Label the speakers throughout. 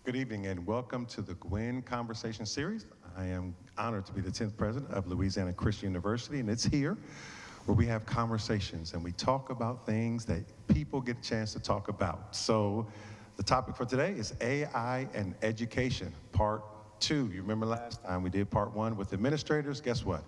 Speaker 1: Good evening and welcome to the Guinn Conversation series. I am honored to be the 10th president of Louisiana Christian University, and it's here where we have conversations and we talk about things that people get a chance to talk about. So the topic for today is AI and education, part 2. You remember last time we did part 1 with administrators. Guess what?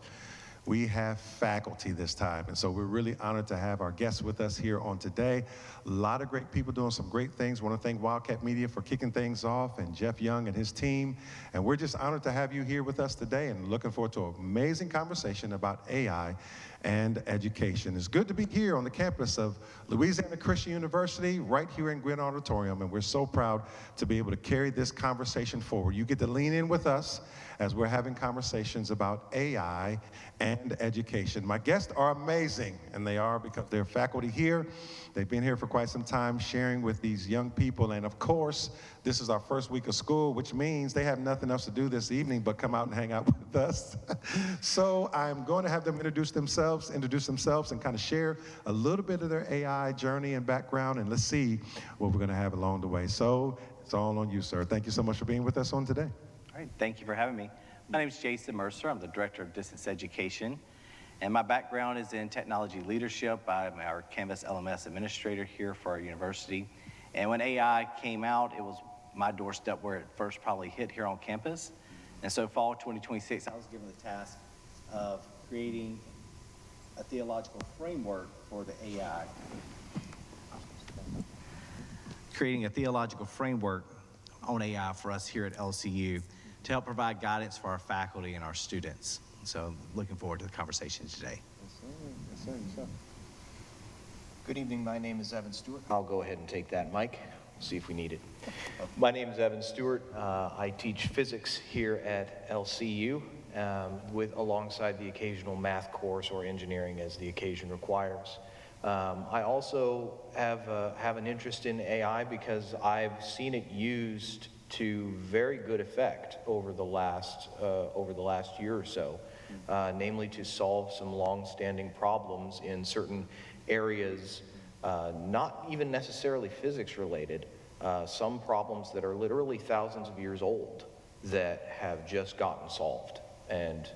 Speaker 1: We have faculty this time, and so we're really honored to have our guests with us here on today. A lot of great people doing some great things. I want to thank Wildcat Media for kicking things off, and Jeff Young and his team. And we're just honored to have you here with us today and looking forward to an amazing conversation about AI and education. It's good to be here on the campus of Louisiana Christian University, right here in GuinnAuditorium, and we're so proud to be able to carry this conversation forward. You get to lean in with us as we're having conversations about AI and education. My guests are amazing, and they are because they're faculty here. They've been here for quite some time sharing with these young people, and of course, this is our first week of school, which means they have nothing else to do this evening but come out and hang out with us. So I'm going to have them introduce themselves, and kind of share a little bit of their AI journey and background, and let's see what we're going to have along the way. So it's all on you, sir. Thank you so much for being with us on today.
Speaker 2: All right, thank you for having me. My name is Jason Mercer. I'm the Director of Distance Education, and my background is in technology leadership. I'm our Canvas LMS administrator here for our university. And when AI came out, it was my doorstep where it first probably hit here on campus. And so fall 2026, I was given the task of creating a theological framework for the AI. Creating a theological framework on AI for us here at LCU to help provide guidance for our faculty and our students. So looking forward to the conversation today.
Speaker 3: Yes, sir. Yes, sir. Good evening. My name is Evan Stewart. I'll go ahead and take that mic. See if we need it. My name is Evan Stewart. I teach physics here at LCU alongside the occasional math course or engineering as the occasion requires. I also have an interest in AI because I've seen it used to very good effect over the last year or so, namely to solve some long-standing problems in certain areas, not even necessarily physics related, some problems that are literally thousands of years old that have just gotten solved and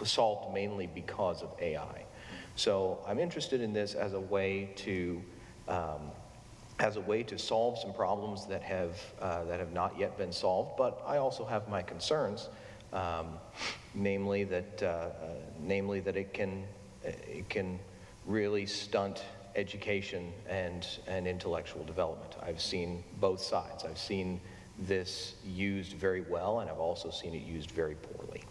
Speaker 3: solved mainly because of AI. So I'm interested in this as a way to solve some problems that have not yet been solved. But I also have my concerns, namely that it can really stunt education and intellectual development. I've seen both sides. I've seen this used very well, and I've also seen it used very poorly.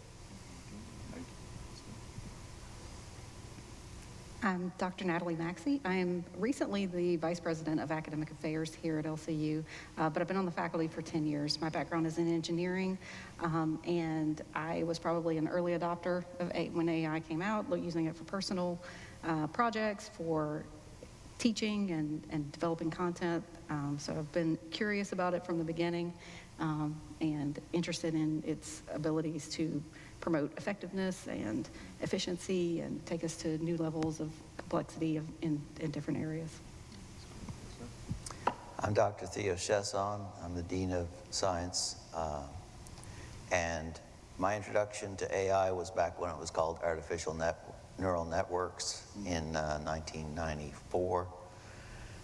Speaker 4: I'm Dr. Natalie Maxey. I am recently the Vice President of Academic Affairs here at LCU, but I've been on the faculty for 10 years. My background is in engineering, and I was probably an early adopter of when AI came out, using it for personal projects, for teaching and developing content. So I've been curious about it from the beginning and interested in its abilities to promote effectiveness and efficiency and take us to new levels of complexity in different areas.
Speaker 5: I'm Dr. Theo Chesson. I'm the Dean of Science. And my introduction to AI was back when it was called artificial neural networks in 1994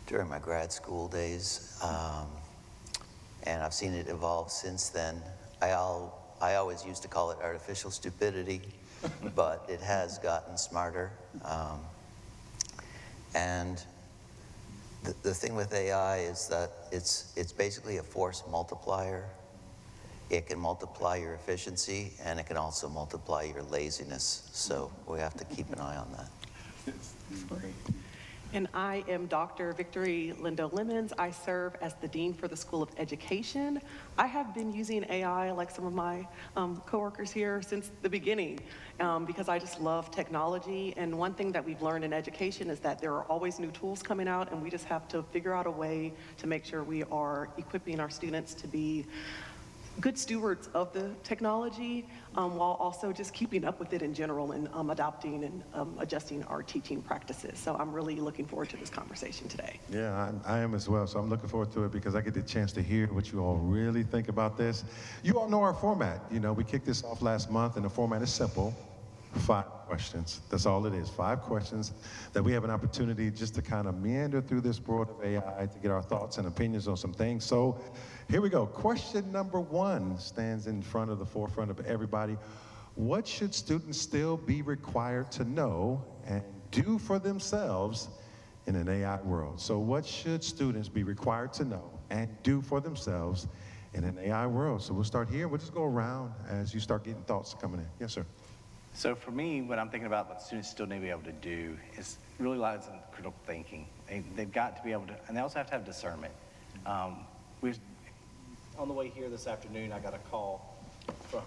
Speaker 5: during my grad school days. And I've seen it evolve since then. I always used to call it artificial stupidity, but it has gotten smarter. And the thing with AI is that it's basically a force multiplier. It can multiply your efficiency, and it can also multiply your laziness. So we have to keep an eye on that.
Speaker 6: And I am Dr. Victory Lindo-Lemons. I serve as the Dean for the School of Education. I have been using AI, like some of my coworkers here, since the beginning because I just love technology. And one thing that we've learned in education is that there are always new tools coming out, and we just have to figure out a way to make sure we are equipping our students to be good stewards of the technology, while also just keeping up with it in general and adopting and adjusting our teaching practices. So I'm really looking forward to this conversation today.
Speaker 1: Yeah, I am as well. So I'm looking forward to it because I get the chance to hear what you all really think about this. You all know our format. You know, we kicked this off last month, and the format is simple. 5 questions. That's all it is. 5 questions that we have an opportunity just to kind of meander through this world of AI to get our thoughts and opinions on some things. So here we go. Question number 1 stands in front of the forefront of everybody. What should students still be required to know and do for themselves in an AI world? So what should students be required to know and do for themselves in an AI world? So we'll start here. We'll just go around as you start getting thoughts coming in. Yes, sir.
Speaker 2: So for me, what I'm thinking about what students still need to be able to do is really lies in critical thinking. They've got to be able to, and they also have to have discernment. On the way here this afternoon, I got a call from,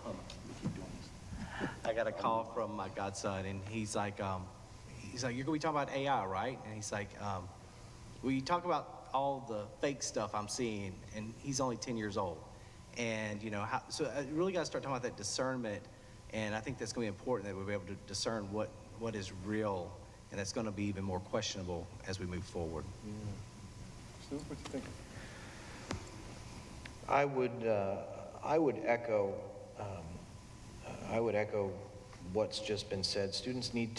Speaker 2: my godson, and he's like, you're going to be talking about AI, right? And he's like, well, you talk about all the fake stuff I'm seeing, and he's only 10 years old. And, so I really got to start talking about that discernment. And I think that's going to be important that we'll be able to discern what is real, and that's going to be even more questionable as we move forward.
Speaker 1: Yeah. Stu, what you think?
Speaker 3: I would echo what's just been said. Students need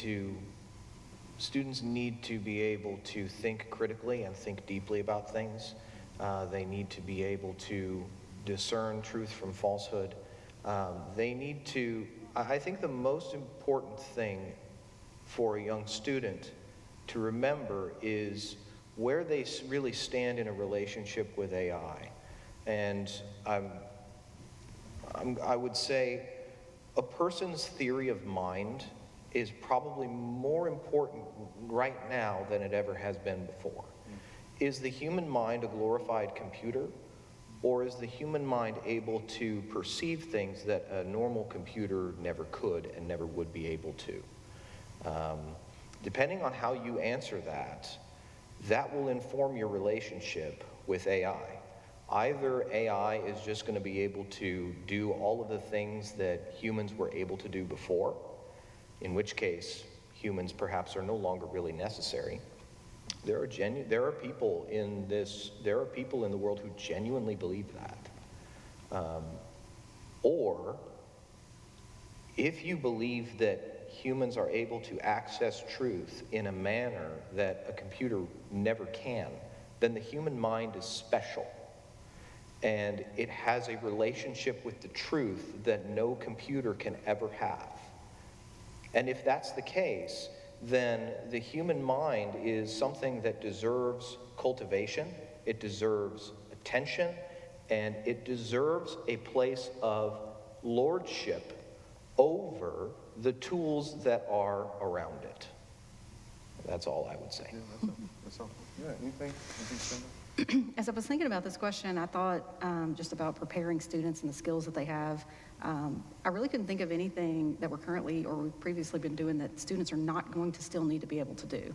Speaker 3: to be able to think critically and think deeply about things. They need to be able to discern truth from falsehood. I think the most important thing for a young student to remember is where they really stand in a relationship with AI. And I would say a person's theory of mind is probably more important right now than it ever has been before. Is the human mind a glorified computer? Or is the human mind able to perceive things that a normal computer never could and never would be able to? Depending on how you answer that will inform your relationship with AI. Either AI is just going to be able to do all of the things that humans were able to do before, in which case humans perhaps are no longer really necessary. There are people in the world who genuinely believe that. Or if you believe that humans are able to access truth in a manner that a computer never can, then the human mind is special. And it has a relationship with the truth that no computer can ever have. And if that's the case, then the human mind is something that deserves cultivation, it deserves attention, and it deserves a place of lordship over the tools that are around it. That's all I would say.
Speaker 1: Yeah, that's all. Yeah, anything?
Speaker 4: As I was thinking about this question, I thought just about preparing students and the skills that they have. I really couldn't think of anything that we're currently or we've previously been doing that students are not going to still need to be able to do.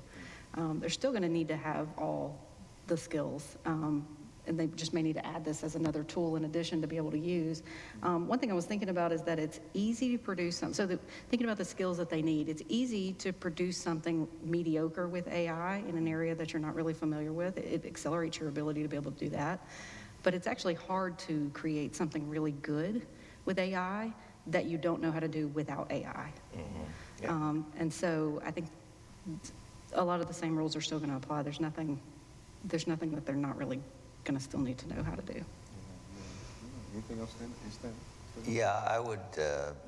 Speaker 4: They're still going to need to have all the skills, and they just may need to add this as another tool in addition to be able to use. One thing I was thinking about is that it's easy to produce something. So thinking about the skills that they need, it's easy to produce something mediocre with AI in an area that you're not really familiar with. It accelerates your ability to be able to do that. But it's actually hard to create something really good with AI that you don't know how to do without AI.
Speaker 3: Mm-hmm. Yeah.
Speaker 4: And so I think a lot of the same rules are still going to apply. There's nothing that they're not really going to still need to know how to do.
Speaker 1: Anything else, Stan?
Speaker 5: Yeah, I would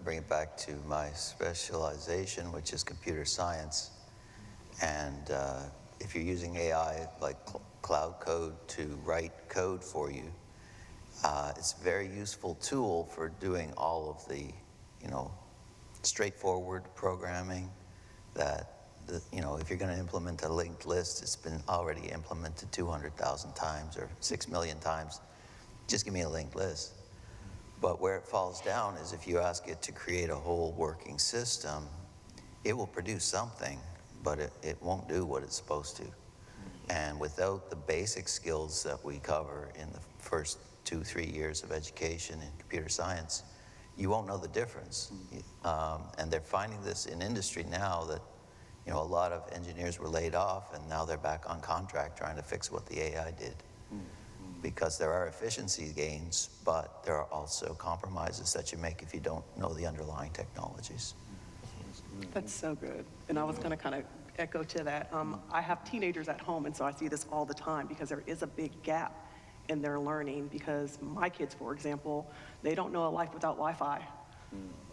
Speaker 5: bring it back to my specialization, which is computer science. And if you're using AI like cloud code to write code for you, it's a very useful tool for doing all of the, straightforward programming that, if you're going to implement a linked list, it's been already implemented 200,000 times or 6 million times. Just give me a linked list. But where it falls down is if you ask it to create a whole working system, it will produce something, but it won't do what it's supposed to. And without the basic skills that we cover in the first 2-3 years of education in computer science, you won't know the difference. And they're finding this in industry now that, you know, a lot of engineers were laid off and now they're back on contract trying to fix what the AI did. Because there are efficiency gains, but there are also compromises that you make if you don't know the underlying technologies.
Speaker 6: That's so good. And I was going to kind of echo to that. I have teenagers at home, and so I see this all the time because there is a big gap in their learning because my kids, for example, they don't know a life without Wi-Fi.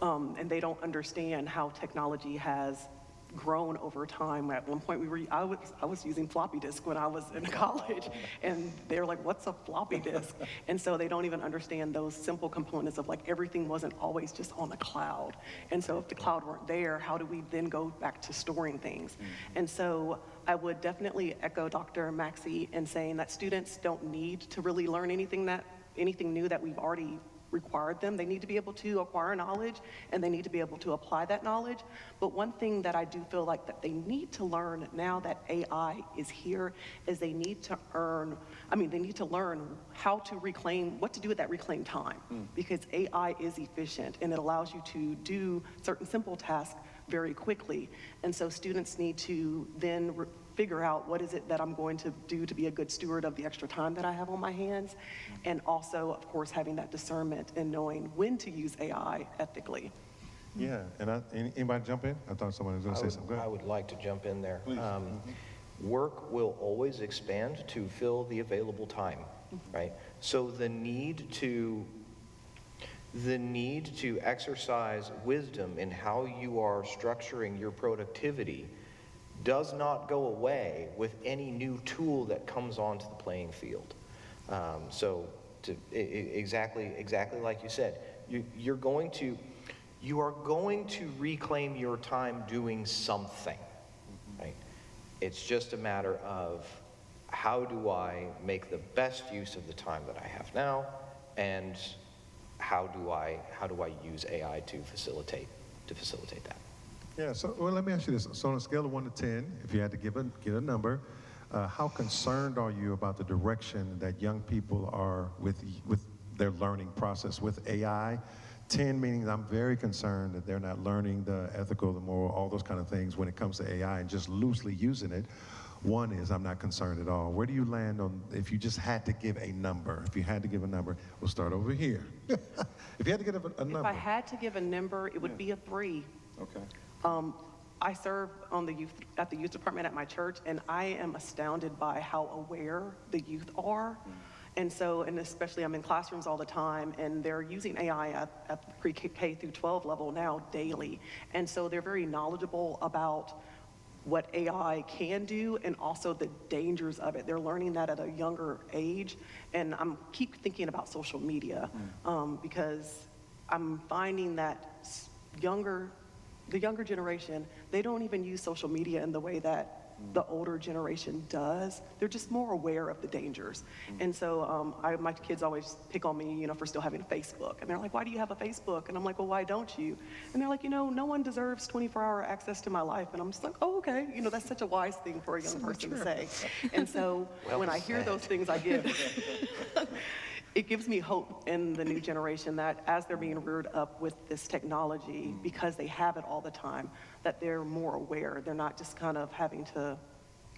Speaker 6: And they don't understand how technology has grown over time. At one point, I was using floppy disk when I was in college, and they're like, "What's a floppy disk?" And so they don't even understand those simple components of like everything wasn't always just on the cloud. And so if the cloud weren't there, how do we then go back to storing things? And so I would definitely echo Dr. Maxey in saying that students don't need to really learn anything new that we've already required them. They need to be able to acquire knowledge, and they need to be able to apply that knowledge. But one thing that I do feel like that they need to learn now that AI is here is they need to learn how to reclaim, what to do with that reclaimed time. Because AI is efficient and it allows you to do certain simple tasks very quickly. And so students need to then figure out what is it that I'm going to do to be a good steward of the extra time that I have on my hands. And also, of course, having that discernment and knowing when to use AI ethically.
Speaker 1: Yeah, and anybody jump in? I thought someone was going to say something. Go
Speaker 3: I
Speaker 1: ahead.
Speaker 3: would like to jump in there. Work will always expand to fill the available time, right? So the need to exercise wisdom in how you are structuring your productivity does not go away with any new tool that comes onto the playing field. Exactly like you said, you are going to reclaim your time doing something, right? It's just a matter of how do I make the best use of the time that I have now, and how do I use AI to facilitate that.
Speaker 1: Yeah, so well, let me ask you this. So on a scale of 1 to 10, if you had to give a number, how concerned are you about the direction that young people are with their learning process with AI? 10 meaning I'm very concerned that they're not learning the ethical, the moral, all those kind of things when it comes to AI and just loosely using it. 1 is I'm not concerned at all. Where do you land on, if you just had to give a number? If you had to give a number, we'll start over here. If you had to give a number.
Speaker 6: If I had to give a number, it would be a 3.
Speaker 1: Okay.
Speaker 6: I serve at the youth department at my church, and I am astounded by how aware the youth are. And especially I'm in classrooms all the time, and they're using AI at the pre-K through 12 level now daily. And so they're very knowledgeable about what AI can do and also the dangers of it. They're learning that at a younger age. And I keep thinking about social media because I'm finding that the younger generation, they don't even use social media in the way that the older generation does. They're just more aware of the dangers. And so my kids always pick on me, for still having a Facebook. And they're like, "Why do you have a Facebook?" And I'm like, "Well, why don't you?" And they're like, "No one deserves 24-hour access to my life." And I'm just like, "Oh, okay." That's such a wise thing for a young person to say. And so when I hear those things, it gives me hope in the new generation that as they're being reared up with this technology, because they have it all the time, that they're more aware. They're not just kind of having to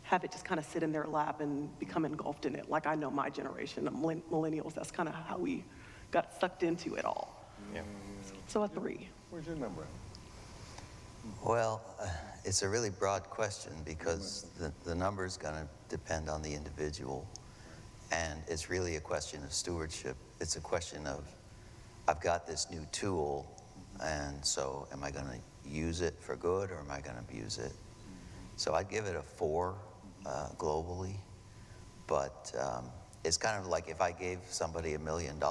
Speaker 6: have it just kind of sit in their lap and become engulfed in it. Like I know my generation, the millennials, that's kind of how we got sucked into it all.
Speaker 3: Yeah.
Speaker 6: So a 3.
Speaker 1: Where's your number at?
Speaker 5: Well, it's a really broad question because the number is going to depend on the individual. And it's really a question of stewardship. It's a question of, I've got this new tool, and so am I going to use it for good or am I going to abuse it? So I'd give it a 4 globally, but it's kind of like if I gave somebody $1 million,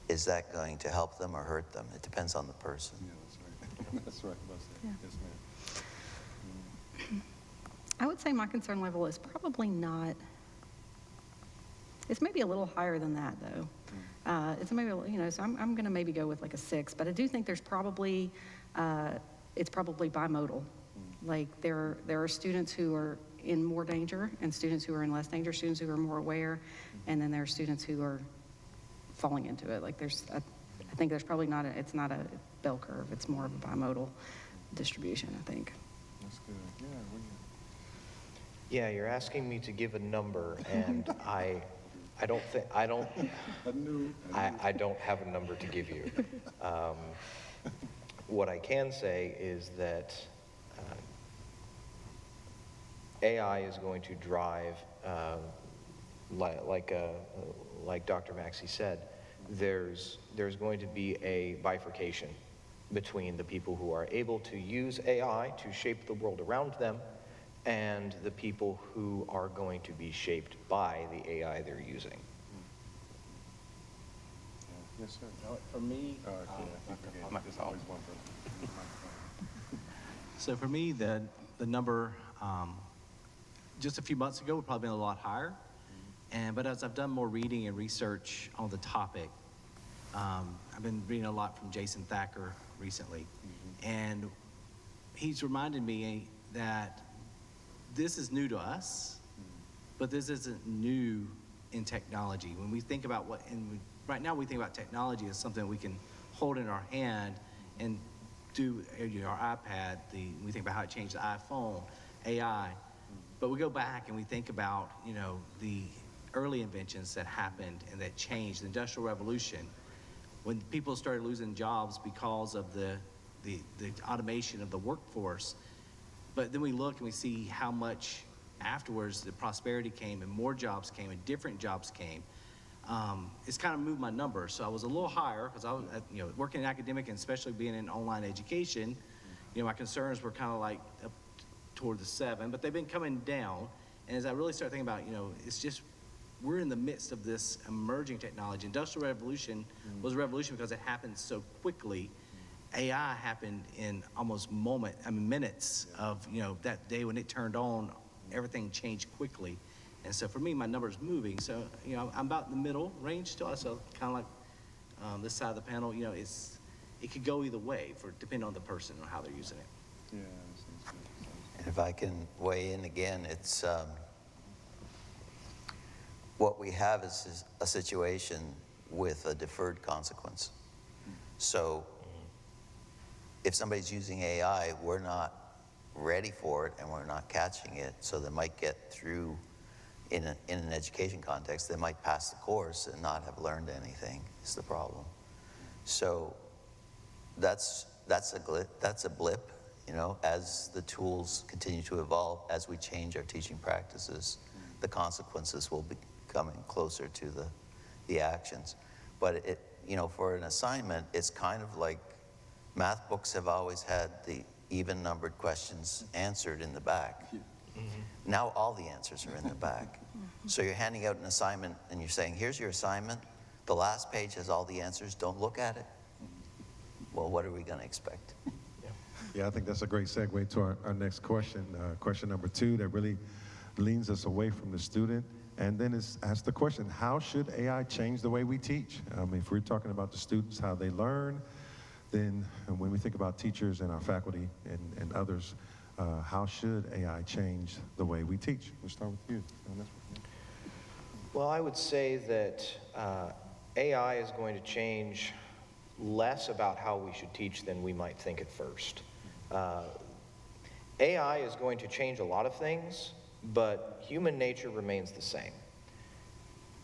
Speaker 5: is that going to help them or hurt them? It depends on the person.
Speaker 1: Yeah, that's right. That's right.
Speaker 4: Yeah.
Speaker 1: Yes, ma'am.
Speaker 4: I would say my concern level is probably not, it's maybe a little higher than that, though. It's maybe, so I'm going to maybe go with like a 6, but I do think there's probably, it's probably bimodal. Like there are students who are in more danger and students who are in less danger, students who are more aware, and then there are students who are falling into it. Like I think there's probably it's not a bell curve, it's more of a bimodal distribution, I think.
Speaker 1: That's good. Yeah.
Speaker 3: Yeah, you're asking me to give a number, and I don't have a number to give you. What I can say is that AI is going to drive, like Dr. Maxey said, there's going to be a bifurcation between the people who are able to use AI to shape the world around them and the people who are going to be shaped by the AI they're using.
Speaker 1: Yes, sir.
Speaker 7: For me,
Speaker 1: There's always one person.
Speaker 7: so for me, the number just a few months ago would probably been a lot higher. But as I've done more reading and research on the topic, I've been reading a lot from Jason Thacker recently, and he's reminded me that this is new to us, but this isn't new in technology. When we think about right now we think about technology as something we can hold in our hand and do, our iPad, we think about how it changed the iPhone, AI, but we go back and we think about, the early inventions that happened and that changed the Industrial Revolution, when people started losing jobs because of the automation of the workforce. But then we look and we see how much afterwards the prosperity came and more jobs came and different jobs came. It's kind of moved my numbers. So I was a little higher because I was, working in academic and especially being in online education, my concerns were kind of like up toward the 7, but they've been coming down. And as I really start thinking about, it's just, we're in the midst of this emerging technology. Industrial Revolution was a revolution because it happened so quickly. AI happened in almost minutes of, that day when it turned on, everything changed quickly. And so for me, my number's moving. So, I'm about in the middle range still. So kind of like this side of the panel, it could go either way depending on the person and how they're using it.
Speaker 1: Yeah, that sounds good.
Speaker 5: And if I can weigh in again, it's what we have is a situation with a deferred consequence. So if somebody's using AI, we're not ready for it and we're not catching it, so they might get through in an education context, they might pass the course and not have learned anything is the problem. So that's a blip, as the tools continue to evolve, as we change our teaching practices, the consequences will be coming closer to the actions. But for an assignment, it's kind of like math books have always had the even numbered questions answered in the back. Now all the answers are in the back. So you're handing out an assignment and you're saying, here's your assignment. The last page has all the answers. Don't look at it. Well, what are we going to expect?
Speaker 1: Yeah, I think that's a great segue to our next question, question number 2, that really leans us away from the student. And then asks the question, how should AI change the way we teach? If we're talking about the students, how they learn, then when we think about teachers and our faculty and others, how should AI change the way we teach? We'll start with you.
Speaker 3: Well, I would say that AI is going to change less about how we should teach than we might think at first. AI is going to change a lot of things, but human nature remains the same.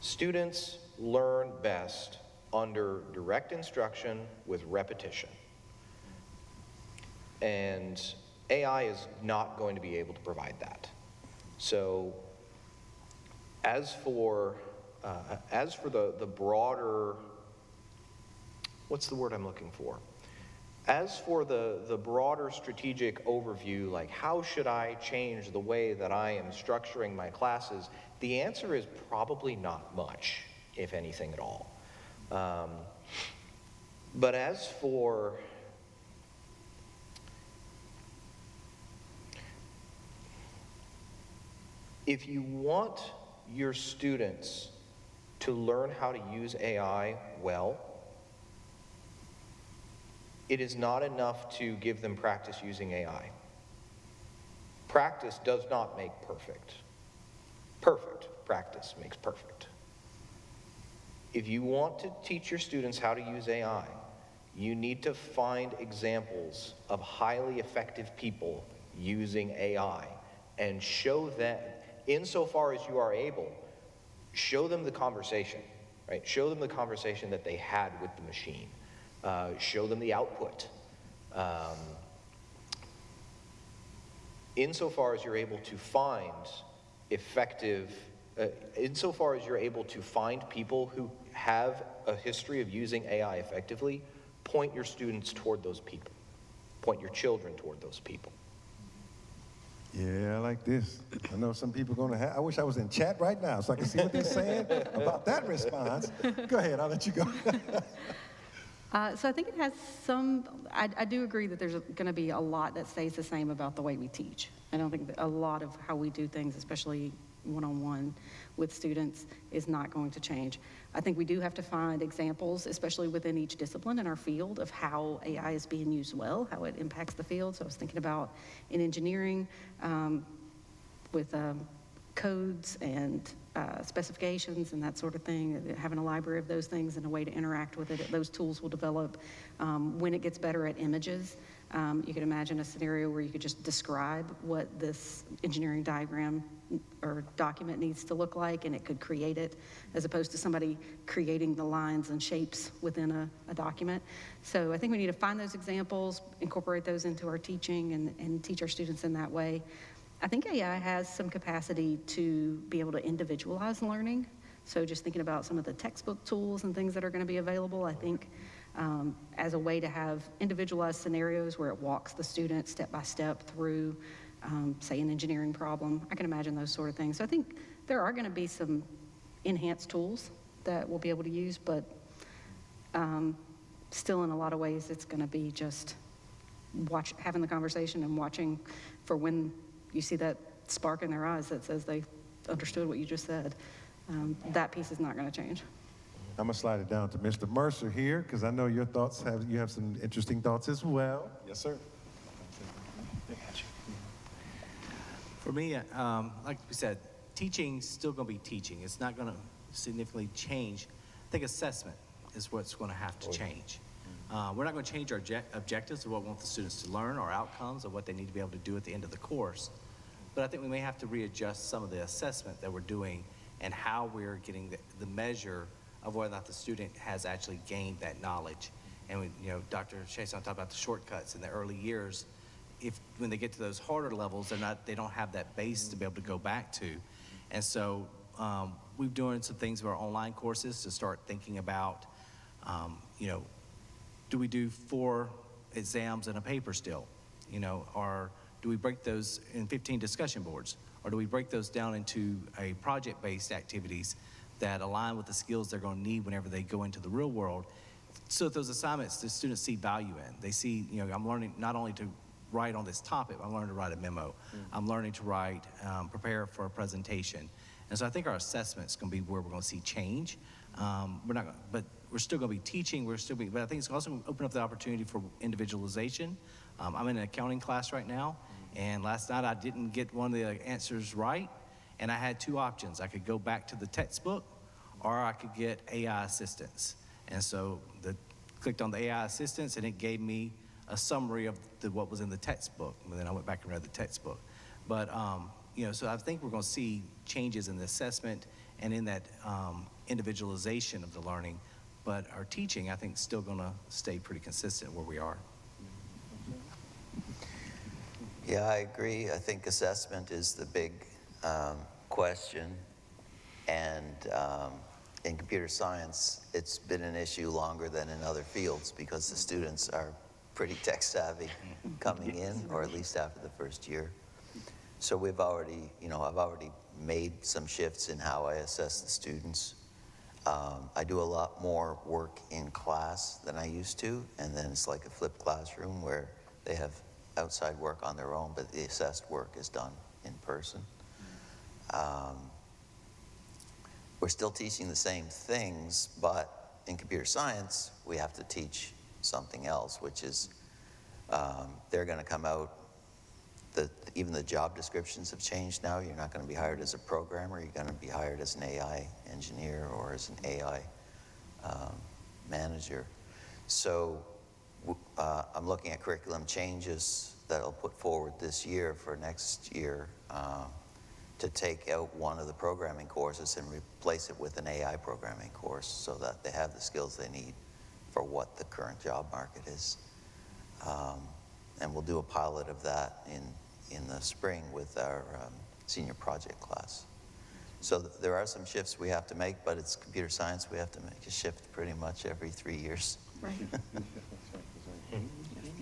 Speaker 3: Students learn best under direct instruction with repetition. And AI is not going to be able to provide that. So as for the broader, what's the word I'm looking for? As for the broader strategic overview, like how should I change the way that I am structuring my classes, the answer is probably not much, if anything at all. But as for if you want your students to learn how to use AI well, it is not enough to give them practice using AI. Practice does not make perfect. Perfect practice makes perfect. If you want to teach your students how to use AI, you need to find examples of highly effective people using AI and show them, insofar as you are able, show them the conversation, right? Show them the conversation that they had with the machine. Show them the output. Insofar as you're able to find effective, insofar as you're able to find people who have a history of using AI effectively, point your students toward those people. Point your children toward those people.
Speaker 1: Yeah, I like this. I know some people are going to have, I wish I was in chat right now so I can see what they're saying about that response. Go ahead, I'll let you go.
Speaker 4: So I think it has some, I do agree that there's going to be a lot that stays the same about the way we teach. I don't think that a lot of how we do things, especially one-on-one with students, is not going to change. I think we do have to find examples, especially within each discipline in our field, of how AI is being used well, how it impacts the field. So I was thinking about in engineering with codes and specifications and that sort of thing, having a library of those things and a way to interact with it. Those tools will develop. When it gets better at images, you could imagine a scenario where you could just describe what this engineering diagram or document needs to look like, and it could create it, as opposed to somebody creating the lines and shapes within a document. So I think we need to find those examples, incorporate those into our teaching, and teach our students in that way. I think AI has some capacity to be able to individualize learning. So just thinking about some of the textbook tools and things that are going to be available, I think as a way to have individualized scenarios where it walks the student step by step through, say, an engineering problem. I can imagine those sort of things. So I think there are going to be some enhanced tools that we'll be able to use, but still in a lot of ways it's going to be just having the conversation and watching for when you see that spark in their eyes that says they understood what you just said. That piece is not going to change.
Speaker 1: I'm going to slide it down to Mr. Mercer here, because I know your thoughts you have some interesting thoughts as well. Yes, sir.
Speaker 7: For me, like we said, teaching's still going to be teaching. It's not going to significantly change. I think assessment is what's going to have to change. We're not going to change our objectives of what we want the students to learn, or outcomes of what they need to be able to do at the end of the course. But I think we may have to readjust some of the assessment that we're doing and how we're getting the measure of whether or not the student has actually gained that knowledge. And Dr. Chason talked about the shortcuts in the early years. When they get to those harder levels, they don't have that base to be able to go back to. And so we're doing some things with our online courses to start thinking about, do we do 4 exams in a paper still? Or do we break those in 15 discussion boards? Or do we break those down into a project-based activities that align with the skills they're going to need whenever they go into the real world? So that those assignments, the students see value in. They see, I'm learning not only to write on this topic, I'm learning to write a memo. I'm learning to write, prepare for a presentation. And so I think our assessment is going to be where we're going to see change. But we're still going to be teaching. But I think it's also going to open up the opportunity for individualization. I'm in an accounting class right now, and last night I didn't get one of the answers right, and I had 2 options. I could go back to the textbook, or I could get AI assistance. And so clicked on the AI assistance, and it gave me a summary of what was in the textbook. And then I went back and read the textbook. But so I think we're going to see changes in the assessment and in that individualization of the learning. But our teaching, I think, is still going to stay pretty consistent where we are.
Speaker 5: Yeah, I agree. I think assessment is the big question. And in computer science, it's been an issue longer than in other fields because the students are pretty tech savvy coming in, or at least after the first year. So we've already, I've already made some shifts in how I assess the students. I do a lot more work in class than I used to, and then it's like a flipped classroom where they have outside work on their own, but the assessed work is done in person. We're still teaching the same things, but in computer science, we have to teach something else, which is they're going to come out even the job descriptions have changed now. You're not going to be hired as a programmer. You're going to be hired as an AI engineer or as an AI manager. So I'm looking at curriculum changes that I'll put forward this year for next year to take out one of the programming courses and replace it with an AI programming course so that they have the skills they need for what the current job market is. And we'll do a pilot of that in the spring with our senior project class. So there are some shifts we have to make, but it's computer science. We have to make a shift pretty much every 3 years.
Speaker 4: Right.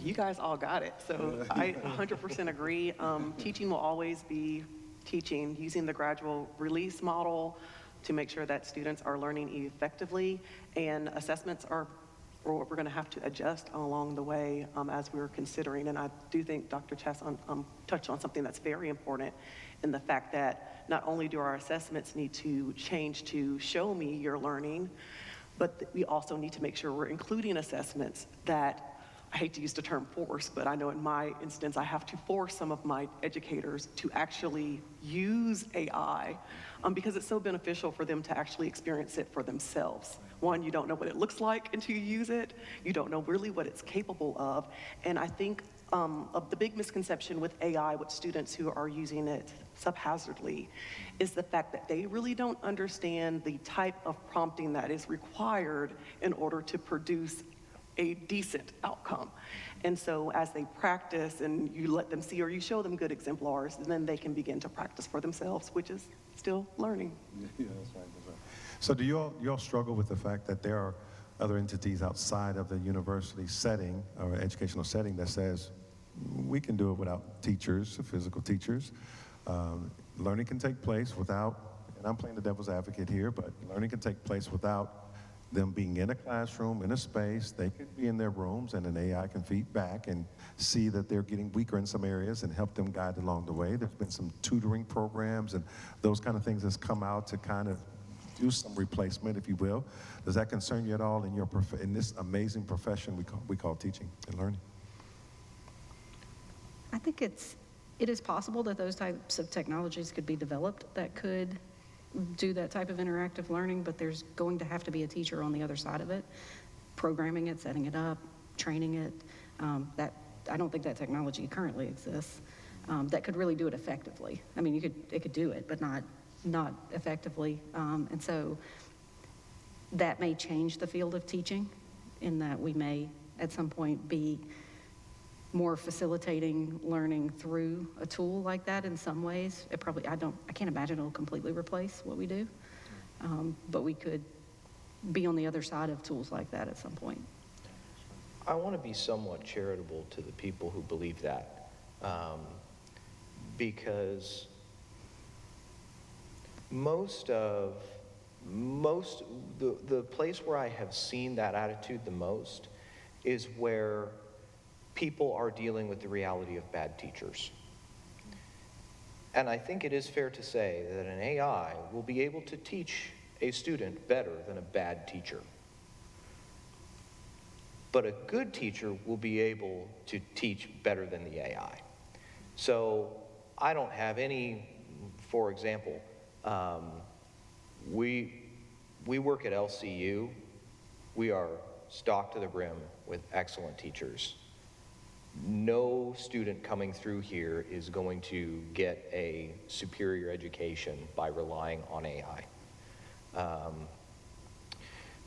Speaker 6: You guys all got it, so I 100% agree. Teaching will always be teaching, using the gradual release model to make sure that students are learning effectively, and assessments are what we're going to have to adjust along the way as we're considering. And I do think Dr. Chess touched on something that's very important in the fact that not only do our assessments need to change to show me your learning, but we also need to make sure we're including assessments that, I hate to use the term force, but I know in my instance, I have to force some of my educators to actually use AI because it's so beneficial for them to actually experience it for themselves. One, you don't know what it looks like until you use it. You don't know really what it's capable of. And I think of the big misconception with AI with students who are using it subhazzardly is the fact that they really don't understand the type of prompting that is required in order to produce a decent outcome. And so as they practice and you let them see or you show them good exemplars, then they can begin to practice for themselves, which is still learning.
Speaker 1: Yeah, that's right, that's right. So do you all struggle with the fact that there are other entities outside of the university setting or educational setting that says we can do it without teachers, physical teachers? Learning can take place without, and I'm playing the devil's advocate here, but learning can take place without them being in a classroom, in a space. They could be in their rooms and an AI can feed back and see that they're getting weaker in some areas and help them guide along the way. There's been some tutoring programs and those kind of things that's come out to kind of do some replacement, if you will. Does that concern you at all in your in this amazing profession we call teaching and learning?
Speaker 4: I think it is possible that those types of technologies could be developed that could do that type of interactive learning, but there's going to have to be a teacher on the other side of it, programming it, setting it up, training it. That I don't think that technology currently exists that could really do it effectively. I mean, it could do it, but not effectively. And so that may change the field of teaching in that we may at some point be more facilitating learning through a tool like that in some ways. I can't imagine it'll completely replace what we do, but we could be on the other side of tools like that at some point.
Speaker 3: I want to be somewhat charitable to the people who believe that, because the place where I have seen that attitude the most is where people are dealing with the reality of bad teachers. And I think it is fair to say that an AI will be able to teach a student better than a bad teacher. But a good teacher will be able to teach better than the AI. So I don't have any, for example, we work at LCU. We are stocked to the brim with excellent teachers. No student coming through here is going to get a superior education by relying on AI.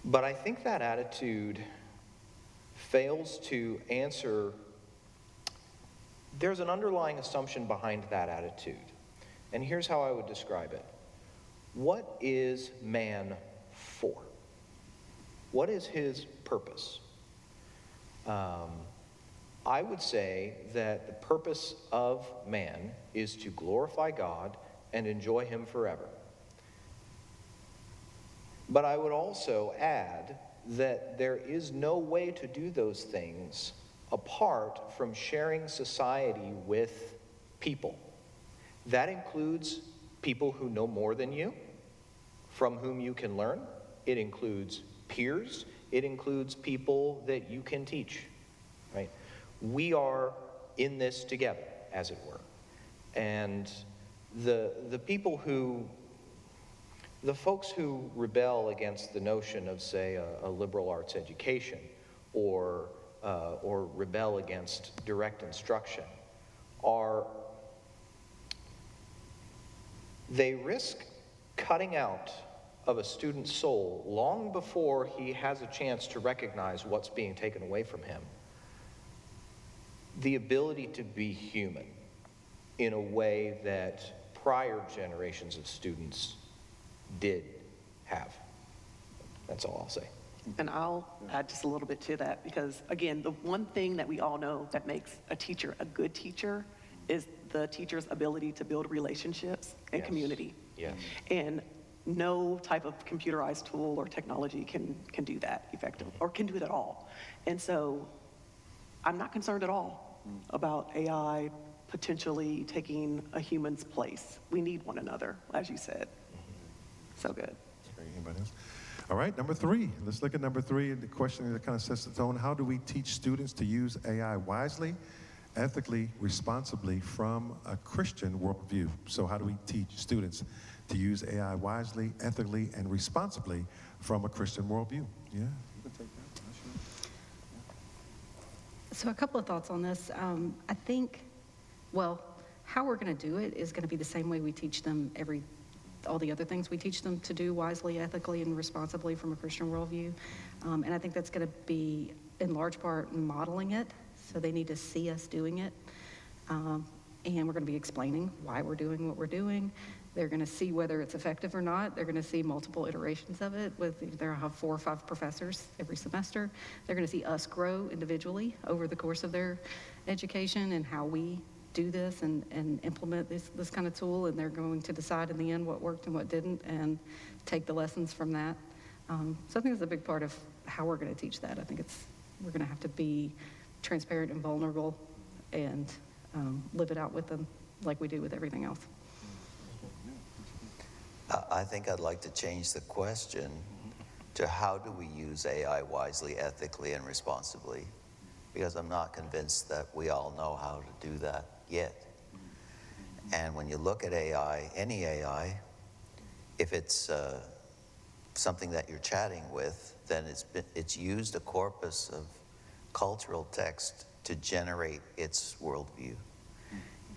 Speaker 3: But I think that attitude fails to answer. There's an underlying assumption behind that attitude. And here's how I would describe it. What is man for? What is his purpose? I would say that the purpose of man is to glorify God and enjoy him forever. But I would also add that there is no way to do those things apart from sharing society with people. That includes people who know more than you, from whom you can learn. It includes peers. It includes people that you can teach, right? We are in this together, as it were. And the people who, the folks who rebel against the notion of, say, a liberal arts education, or rebel against direct instruction, they risk cutting out of a student's soul long before he has a chance to recognize what's being taken away from him, the ability to be human in a way that prior generations of students did have. That's all I'll say.
Speaker 6: And I'll add just a little bit to that, because again, the one thing that we all know that makes a teacher a good teacher is the teacher's ability to build relationships and
Speaker 3: Yes.
Speaker 6: community.
Speaker 3: Yes.
Speaker 6: And no type of computerized tool or technology can do that effectively, or can do it at all. And so I'm not concerned at all about AI potentially taking a human's place. We need one another, as you said. So good.
Speaker 1: Great. Anybody else? All right, number 3. Let's look at number 3, and the question that kind of sets the tone. How do we teach students to use AI wisely, ethically, responsibly from a Christian worldview? So how do we teach students to use AI wisely, ethically, and responsibly from a Christian worldview? Yeah, you can take that.
Speaker 4: So a couple of thoughts on this. I think, well, how we're going to do it is going to be the same way we teach them all the other things we teach them to do wisely, ethically, and responsibly from a Christian worldview. And I think that's going to be, in large part, modeling it. So they need to see us doing it. And we're going to be explaining why we're doing what we're doing. They're going to see whether it's effective or not. They're going to see multiple iterations of it. They'll have 4 or 5 professors every semester. They're going to see us grow individually over the course of their education and how we do this and implement this kind of tool. And they're going to decide in the end what worked and what didn't and take the lessons from that. So I think it's a big part of how we're going to teach that. I think we're going to have to be transparent and vulnerable and live it out with them like we do with everything else.
Speaker 5: I think I'd like to change the question to how do we use AI wisely, ethically, and responsibly? Because I'm not convinced that we all know how to do that yet. And when you look at AI, any AI, if it's something that you're chatting with, then it's used a corpus of cultural text to generate its worldview.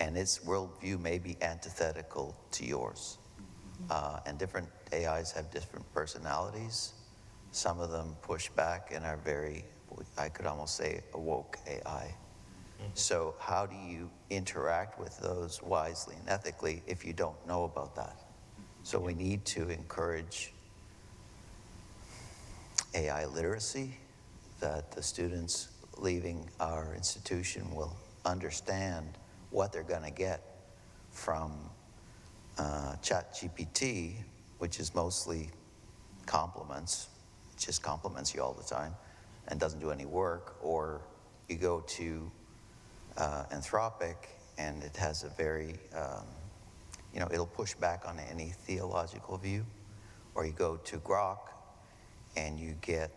Speaker 5: And its worldview may be antithetical to yours. And different AIs have different personalities. Some of them push back and are very, I could almost say, a woke AI. So how do you interact with those wisely and ethically if you don't know about that? So we need to encourage AI literacy, that the students leaving our institution will understand what they're going to get from ChatGPT, which is mostly compliments. It just compliments you all the time and doesn't do any work. Or you go to Anthropic, and it has a very, it'll push back on any theological view. Or you go to Grok, and you get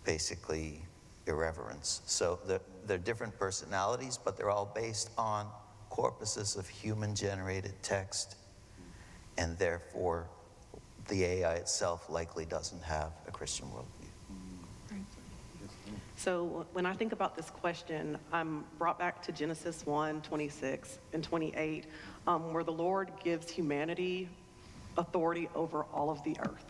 Speaker 5: basically irreverence. So they're different personalities, but they're all based on corpuses of human-generated text, and therefore the AI itself likely doesn't have a Christian worldview.
Speaker 6: So when I think about this question, I'm brought back to Genesis 1:26 and 28, where the Lord gives humanity authority over all of the earth.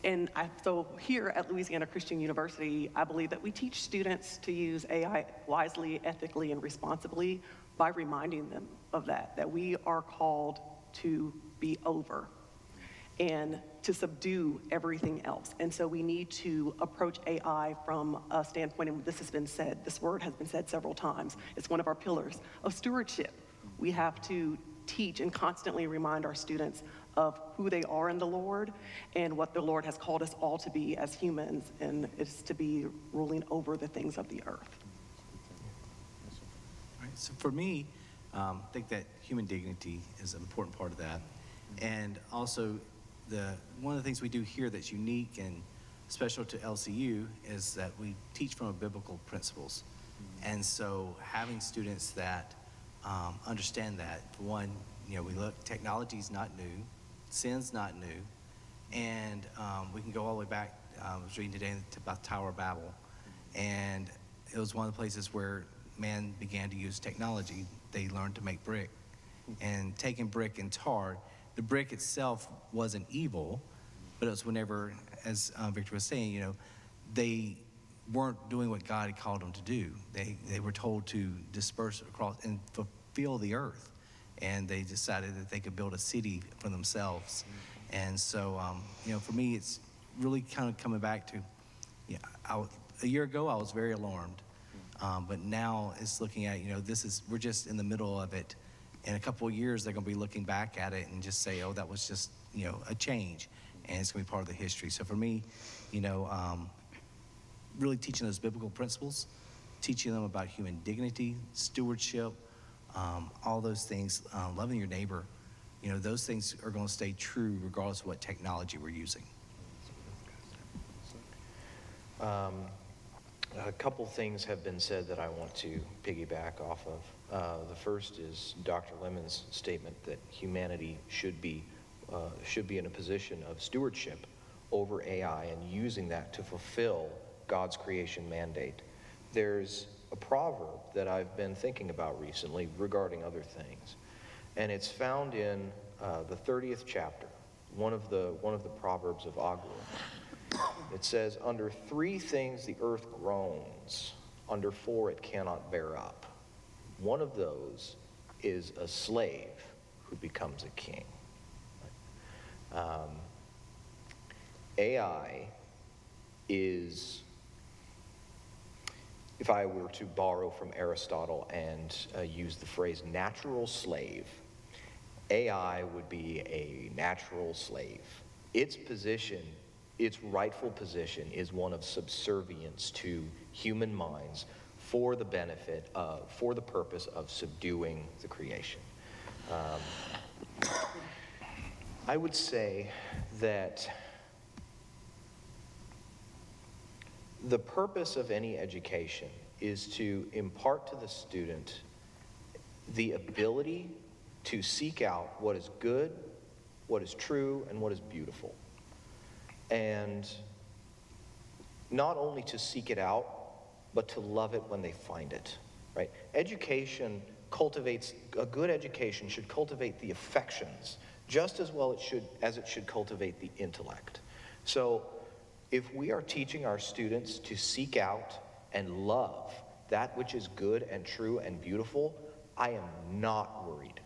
Speaker 6: And so here at Louisiana Christian University, I believe that we teach students to use AI wisely, ethically, and responsibly by reminding them of that we are called to be over and to subdue everything else. And so we need to approach AI from a standpoint, and this has been said, this word has been said several times. It's one of our pillars of stewardship. We have to teach and constantly remind our students of who they are in the Lord and what the Lord has called us all to be as humans, and it's to be ruling over the things of the earth.
Speaker 7: All right, so for me, I think that human dignity is an important part of that. And also, one of the things we do here that's unique and special to LCU is that we teach from biblical principles. And so having students that understand that. For one, we look, technology's not new, sin's not new, and we can go all the way back. I was reading today about Tower of Babel, and it was one of the places where man began to use technology. They learned to make brick, and taking brick and tar, the brick itself wasn't evil, but it was whenever, as Victor was saying, they weren't doing what God had called them to do. They were told to disperse across and fulfill the earth, and they decided that they could build a city for themselves. And so, for me, it's really kind of coming back to, a year ago I was very alarmed, but now it's looking at, we're just in the middle of it. In a couple of years, they're going to be looking back at it and just say, oh, that was just, a change, and it's going to be part of the history. So for me, really teaching those biblical principles, teaching them about human dignity, stewardship, all those things, loving your neighbor, those things are going to stay true regardless of what technology we're using.
Speaker 3: A couple things have been said that I want to piggyback off of. The first is Dr. Lemon's statement that humanity should be in a position of stewardship over AI and using that to fulfill God's creation mandate. There's a proverb that I've been thinking about recently regarding other things, and it's found in the 30th chapter, one of the proverbs of Agur. It says, "Under 3 things the earth groans, under 4 it cannot bear up. One of those is a slave who becomes a king." AI is, if I were to borrow from Aristotle and use the phrase natural slave, AI would be a natural slave. Its position, its rightful position, is one of subservience to human minds for the purpose of subduing the creation. I would say that the purpose of any education is to impart to the student the ability to seek out what is good, what is true, and what is beautiful. And not only to seek it out, but to love it when they find it, right? Education cultivates, a good education should cultivate the affections just as well as it should cultivate the intellect. So if we are teaching our students to seek out and love that which is good and true and beautiful, I am not worried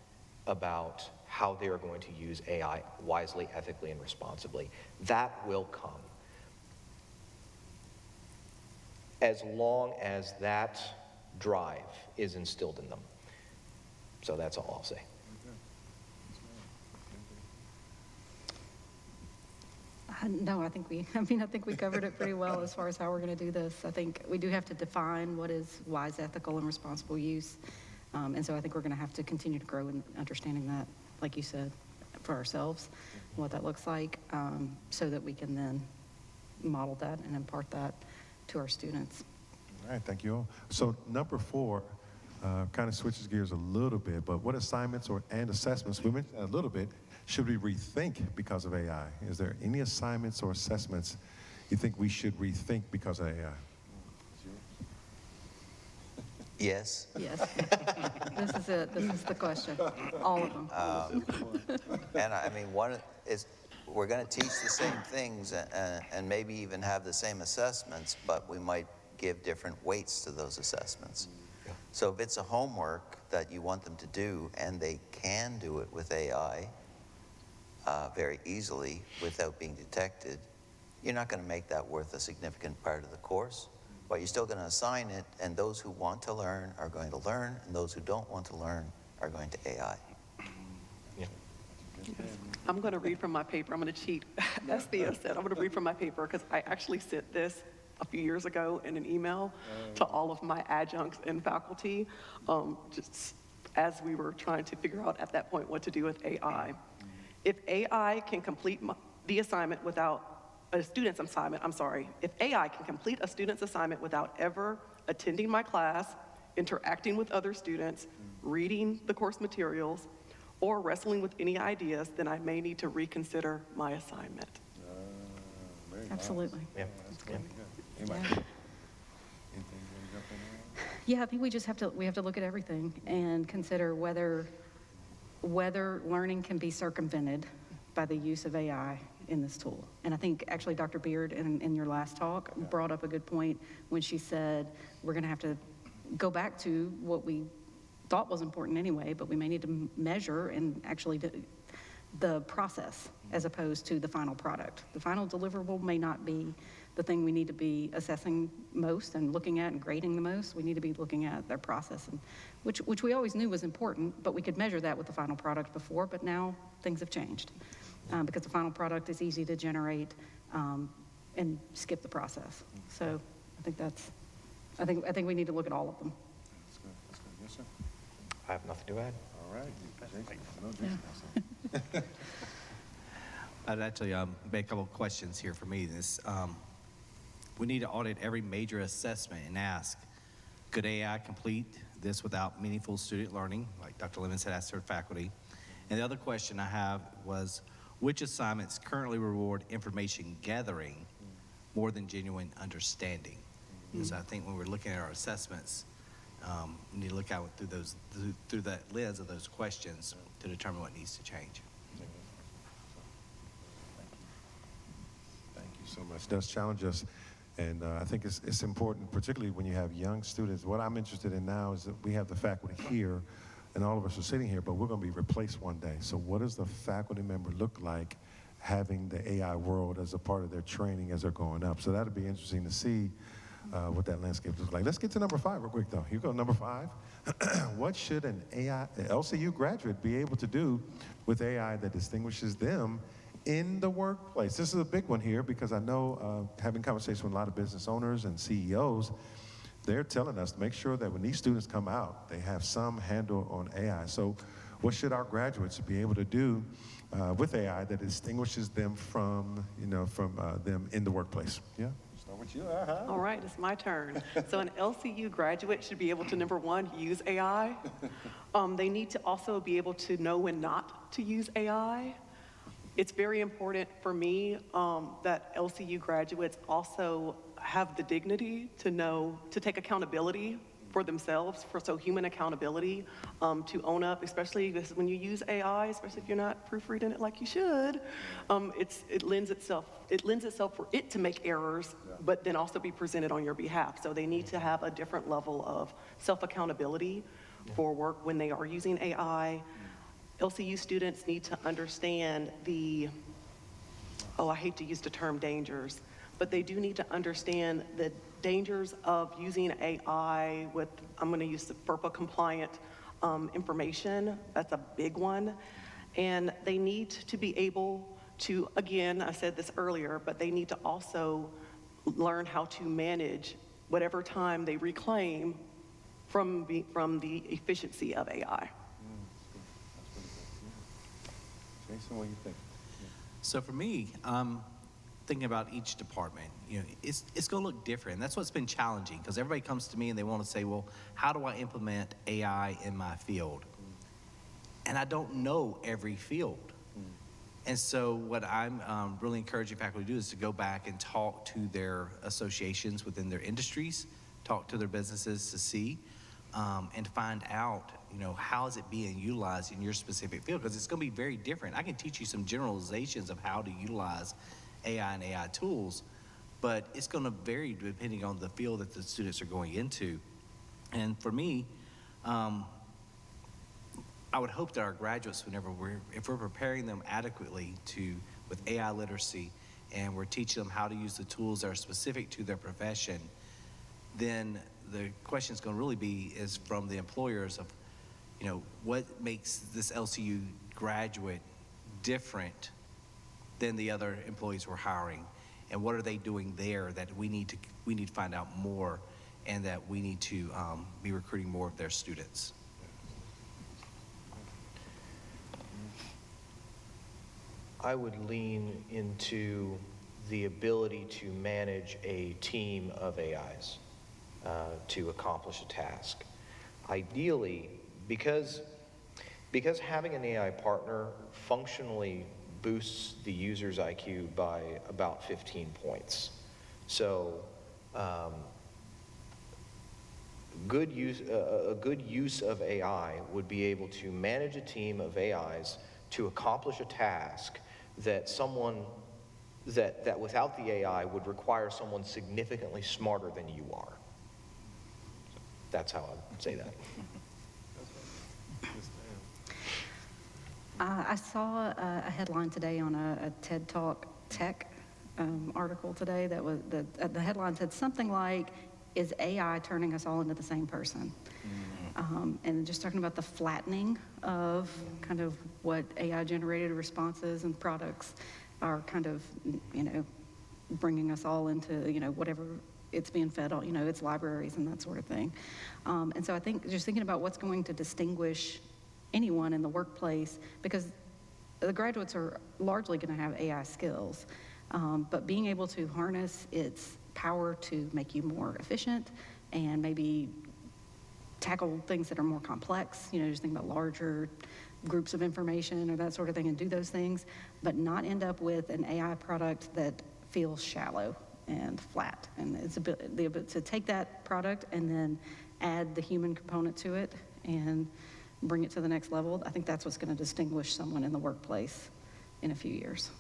Speaker 3: about how they are going to use AI wisely, ethically, and responsibly. That will come, as long as that drive is instilled in them. So that's all I'll say.
Speaker 4: No, I think we covered it pretty well as far as how we're going to do this. I think we do have to define what is wise, ethical, and responsible use. And so I think we're going to have to continue to grow in understanding that, like you said, for ourselves, what that looks like, so that we can then model that and impart that to our students.
Speaker 1: All right, thank you all. So number 4 kind of switches gears a little bit, but what assignments and assessments, we mentioned a little bit, should we rethink because of AI? Is there any assignments or assessments you think we should rethink because of AI?
Speaker 5: Yes.
Speaker 4: Yes. This is it. This is the question. All of them.
Speaker 5: And I mean, one is we're going to teach the same things and maybe even have the same assessments, but we might give different weights to those assessments. So if it's a homework that you want them to do and they can do it with AI very easily without being detected, you're not going to make that worth a significant part of the course. But you're still going to assign it, and those who want to learn are going to learn, and those who don't want to learn are going to AI.
Speaker 3: Yeah.
Speaker 6: I'm going to read from my paper. I'm going to cheat, as Theo said. I'm going to read from my paper because I actually sent this a few years ago in an email to all of my adjuncts and faculty, just as we were trying to figure out at that point what to do with AI. If AI can complete the assignment without a student's assignment, if AI can complete a student's assignment without ever attending my class, interacting with other students, reading the course materials, or wrestling with any ideas, then I may need to reconsider my assignment.
Speaker 4: Absolutely.
Speaker 3: Yeah.
Speaker 1: Anybody?
Speaker 4: Yeah.
Speaker 1: Anything you wanna jump in on?
Speaker 4: Yeah, I think we have to look at everything and consider whether learning can be circumvented by the use of AI in this tool. And I think actually Dr. Beard in your last talk brought up a good point when she said we're gonna have to go back to what we thought was important anyway, but we may need to measure and actually the process as opposed to the final product. The final deliverable may not be the thing we need to be assessing most and looking at and grading the most. We need to be looking at their process, and which we always knew was important, but we could measure that with the final product before, but now things have changed because the final product is easy to generate and skip the process. So I think we need to look at all of them.
Speaker 1: That's good, that's good. Yes, sir.
Speaker 3: I have nothing to add.
Speaker 1: All right. Jason. I know Jason has something.
Speaker 7: I'd actually make a couple of questions here for me. We need to audit every major assessment and ask, could AI complete this without meaningful student learning, like Dr. Lemons had asked her faculty? And the other question I have was, which assignments currently reward information gathering more than genuine understanding? Because I think when we're looking at our assessments, we need to look out through that lens of those questions to determine what needs to change.
Speaker 1: Thank you so much. It does challenge us, and I think it's important, particularly when you have young students. What I'm interested in now is that we have the faculty here, and all of us are sitting here, but we're going to be replaced one day. So what does the faculty member look like having the AI world as a part of their training as they're going up? So that'll be interesting to see what that landscape looks like. Let's get to number 5 real quick, though. Here go number 5. What should an LCU graduate be able to do with AI that distinguishes them in the workplace? This is a big one here because I know having conversations with a lot of business owners and CEOs, they're telling us to make sure that when these students come out, they have some handle on AI. So what should our graduates be able to do with AI that distinguishes them from them in the workplace? Yeah, start with you.
Speaker 6: All right, it's my turn. So an LCU graduate should be able to, number one, use AI. They need to also be able to know when not to use AI. It's very important for me that LCU graduates also have the dignity to know, to take accountability for themselves, so human accountability, to own up, especially when you use AI, especially if you're not proofreading it like you should. It lends itself for it to make errors, but then also be presented on your behalf. So they need to have a different level of self-accountability for work when they are using AI. LCU students need to understand I hate to use the term dangers, but they do need to understand the dangers of using AI with, I'm going to use the FERPA compliant information. That's a big one. And they need to be able to, again, I said this earlier, but they need to also learn how to manage whatever time they reclaim from the efficiency of AI.
Speaker 1: Jason, what do you think?
Speaker 7: So for me, thinking about each department, it's going to look different. That's what's been challenging because everybody comes to me and they want to say, well, how do I implement AI in my field? And I don't know every field. And so what I'm really encouraging faculty to do is to go back and talk to their associations within their industries, talk to their businesses to see, and find out, how is it being utilized in your specific field? Because it's going to be very different. I can teach you some generalizations of how to utilize AI and AI tools, but it's going to vary depending on the field that the students are going into. And for me, I would hope that our graduates, if we're preparing them adequately with AI literacy, and we're teaching them how to use the tools that are specific to their profession, then the question is going to really is from the employers of, what makes this LCU graduate different than the other employees we're hiring, and what are they doing there that we need to find out more, and that we need to be recruiting more of their students.
Speaker 3: I would lean into the ability to manage a team of AIs to accomplish a task. ideally, because having an AI partner functionally boosts the user's IQ by about 15 points. So a good use of AI would be able to manage a team of AIs to accomplish a task that that without the AI would require someone significantly smarter than you are. That's how I'd say that.
Speaker 4: I saw a headline today on a TED Talk Tech article today that was the headline said something like, "Is AI turning us all into the same person?" And just talking about the flattening of kind of what AI-generated responses and products are kind of, bringing us all into, whatever it's being fed on, its libraries and that sort of thing. And so I think just thinking about what's going to distinguish anyone in the workplace, because the graduates are largely going to have AI skills, but being able to harness its power to make you more efficient and maybe tackle things that are more complex, just think about larger groups of information or that sort of thing and do those things, but not end up with an AI product that feels shallow and flat. And it's the ability to take that product and then add the human component to it and bring it to the next level. I think that's what's going to distinguish someone in the workplace in a few years.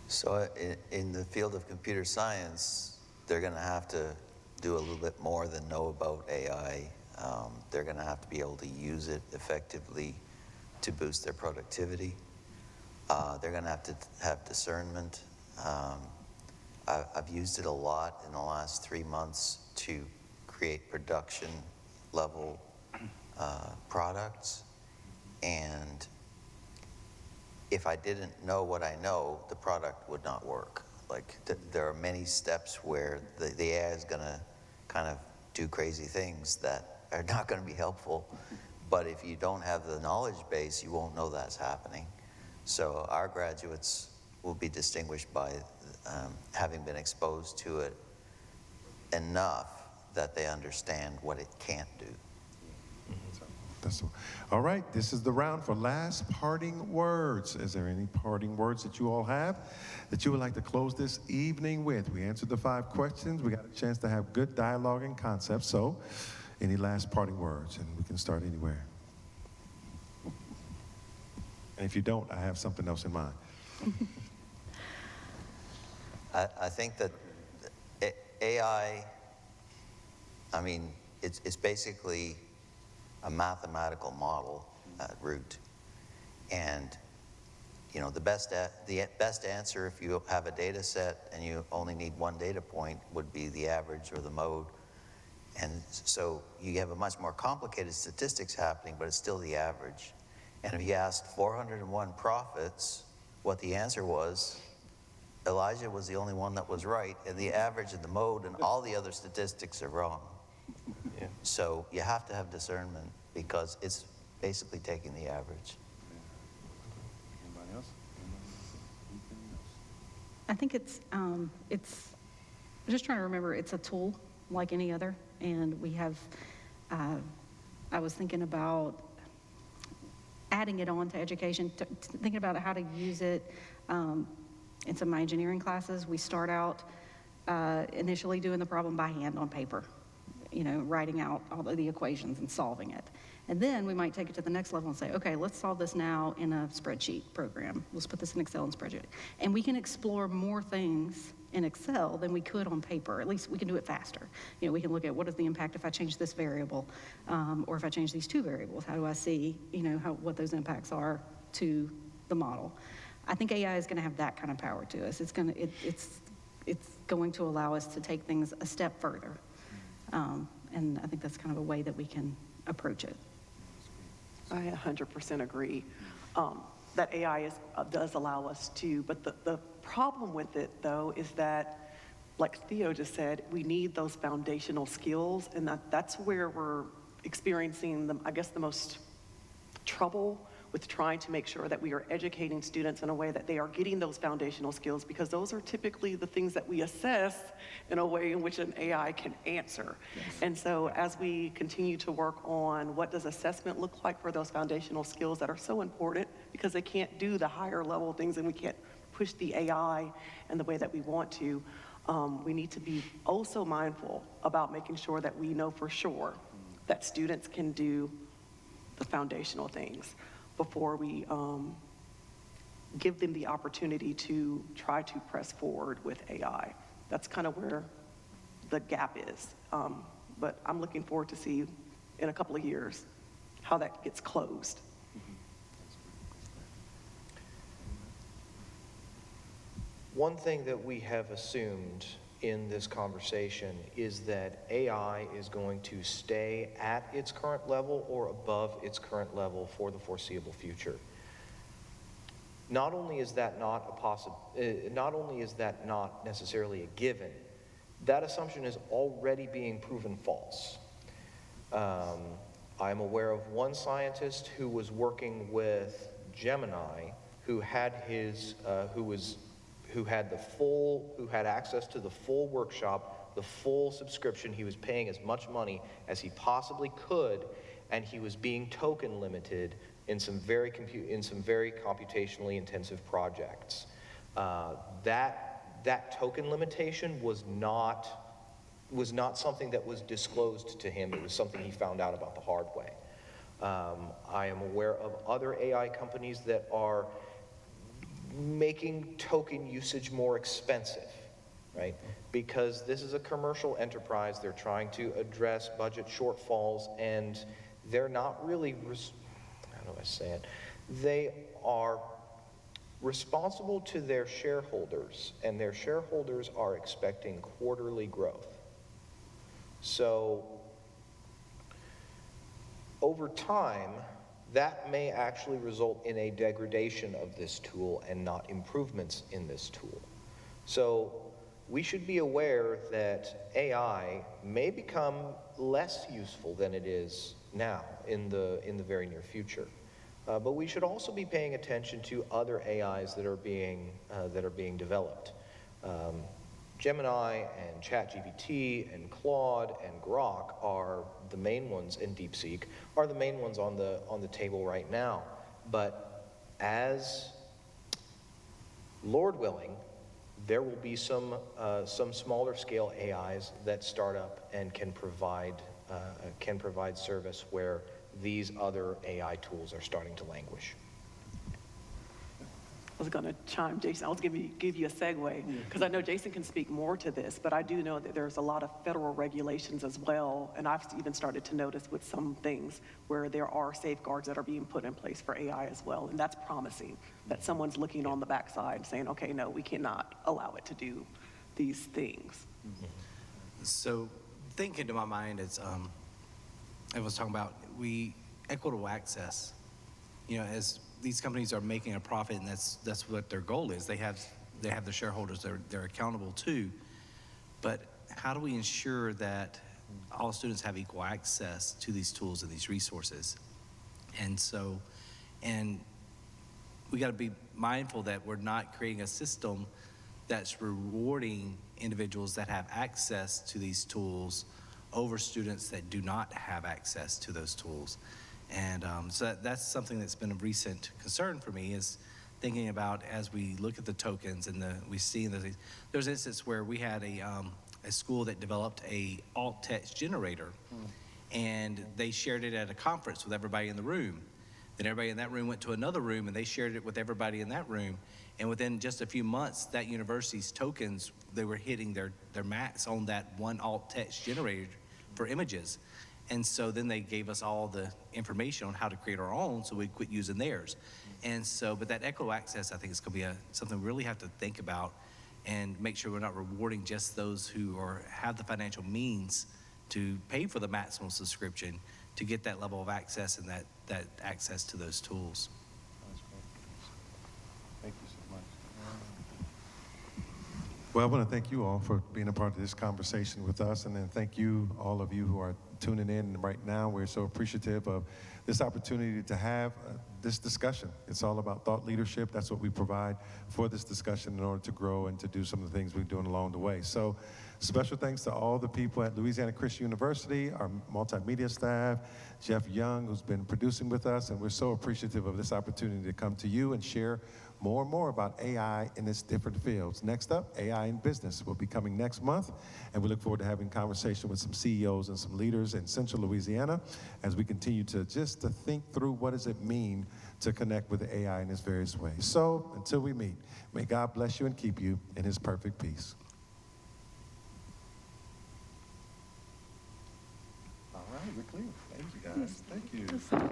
Speaker 5: So in the field of computer science, they're going to have to do a little bit more than know about AI. They're going to have to be able to use it effectively to boost their productivity. They're going to have discernment. I've used it a lot in the last 3 months to create production level products. And if I didn't know what I know, the product would not work. Like there are many steps where the AI is going to kind of do crazy things that are not going to be helpful. But if you don't have the knowledge base, you won't know that's happening. So our graduates will be distinguished by having been exposed to it enough that they understand what it can't do.
Speaker 1: All right, this is the round for last parting words. Is there any parting words that you all have that you would like to close this evening with? We answered the 5 questions. We got a chance to have good dialogue and concepts. So any last parting words? And we can start anywhere. And if you don't, I have something else in mind.
Speaker 5: I think that AI, I mean, it's basically a mathematical model at root. And, the best answer if you have a data set and you only need one data point would be the average or the mode. And so you have a much more complicated statistics happening, but it's still the average. And if you asked 401 prophets what the answer was, Elijah was the only one that was right, and the average and the mode and all the other statistics are wrong. Yeah. So you have to have discernment because it's basically taking the average.
Speaker 1: Anybody else?
Speaker 4: I think it's just trying to remember it's a tool like any other, and we have, I was thinking about adding it on to education, thinking about how to use it in some of my engineering classes. We start out initially doing the problem by hand on paper, writing out all of the equations and solving it. And then we might take it to the next level and say, okay, let's solve this now in a spreadsheet program. Let's put this in Excel and spreadsheet. And we can explore more things in Excel than we could on paper. At least we can do it faster. We can look at what is the impact if I change this variable, or if I change these 2 variables. How do I see, what those impacts are to the model? I think AI is going to have that kind of power to us. It's going to allow us to take things a step further, and I think that's kind of a way that we can approach it.
Speaker 6: I 100% agree that AI does allow us to, but the problem with it, though, is that, like Theo just said, we need those foundational skills, and that's where we're experiencing, the most trouble with trying to make sure that we are educating students in a way that they are getting those foundational skills, because those are typically the things that we assess in a way in which an AI can answer. And so as we continue to work on what does assessment look like for those foundational skills that are so important, because they can't do the higher level things and we can't push the AI in the way that we want to, we need to be also mindful about making sure that we know for sure that students can do the foundational things before we give them the opportunity to try to press forward with AI. That's kind of where the gap is. But I'm looking forward to see in a couple of years how that gets closed.
Speaker 3: One thing that we have assumed in this conversation is that AI is going to stay at its current level or above its current level for the foreseeable future. Not only is that not necessarily a given, that assumption is already being proven false. I'm aware of one scientist who was working with Gemini, who had access to the full workshop, the full subscription. He was paying as much money as he possibly could, and he was being token limited in some very computationally intensive projects. That token limitation was not something that was disclosed to him. It was something he found out about the hard way. I am aware of other AI companies that are making token usage more expensive, right? Because this is a commercial enterprise. They're trying to address budget shortfalls, and they're not really, how do I say it? They are responsible to their shareholders, and their shareholders are expecting quarterly growth. So over time, that may actually result in a degradation of this tool and not improvements in this tool. So we should be aware that AI may become less useful than it is now in the very near future. But we should also be paying attention to other AIs that are being developed. Gemini and ChatGPT and Claude and Grok are the main ones, and DeepSeek are the main ones on the table right now. But as Lord willing, there will be some smaller scale AIs that start up and can provide service where these other AI tools are starting to languish.
Speaker 6: I was going to chime, Jason, I was going to give you a segue, because I know Jason can speak more to this, but I do know that there's a lot of federal regulations as well, and I've even started to notice with some things where there are safeguards that are being put in place for AI as well, and that's promising, that someone's looking on the backside saying, okay, no, we cannot allow it to do these things.
Speaker 7: So thinking to my mind is, I was talking about equitable access, as these companies are making a profit, and that's what their goal is. They have the shareholders they're accountable to. But how do we ensure that all students have equal access to these tools and these resources? And we got to be mindful that we're not creating a system that's rewarding individuals that have access to these tools over students that do not have access to those tools. And so that's something that's been a recent concern for me, is thinking about as we look at the tokens and we see there's an instance where we had a school that developed a alt text generator, and they shared it at a conference with everybody in the room. Then everybody in that room went to another room and they shared it with everybody in that room. And within just a few months, that university's tokens, they were hitting their max on that one alt text generator for images. And so then they gave us all the information on how to create our own, so we quit using theirs. And so, but that equitable access, I think, is going to be something we really have to think about and make sure we're not rewarding just those who have the financial means to pay for the maximum subscription to get that level of access and that access to those tools.
Speaker 1: That's great. Thank you so much. Well, I want to thank you all for being a part of this conversation with us, and then thank you, all of you who are tuning in right now. We're so appreciative of this opportunity to have this discussion. It's all about thought leadership. That's what we provide for this discussion in order to grow and to do some of the things we're doing along the way. So special thanks to all the people at Louisiana Christian University, our multimedia staff, Jeff Young, who's been producing with us, and we're so appreciative of this opportunity to come to you and share more and more about AI in its different fields. Next up, AI in business will be coming next month, and we look forward to having a conversation with some CEOs and some leaders in Central Louisiana as we continue to think through what does it mean to connect with AI in its various ways. So until we meet, may God bless you and keep you in his perfect peace. All right, we're clear. Thank you, guys. Thank you.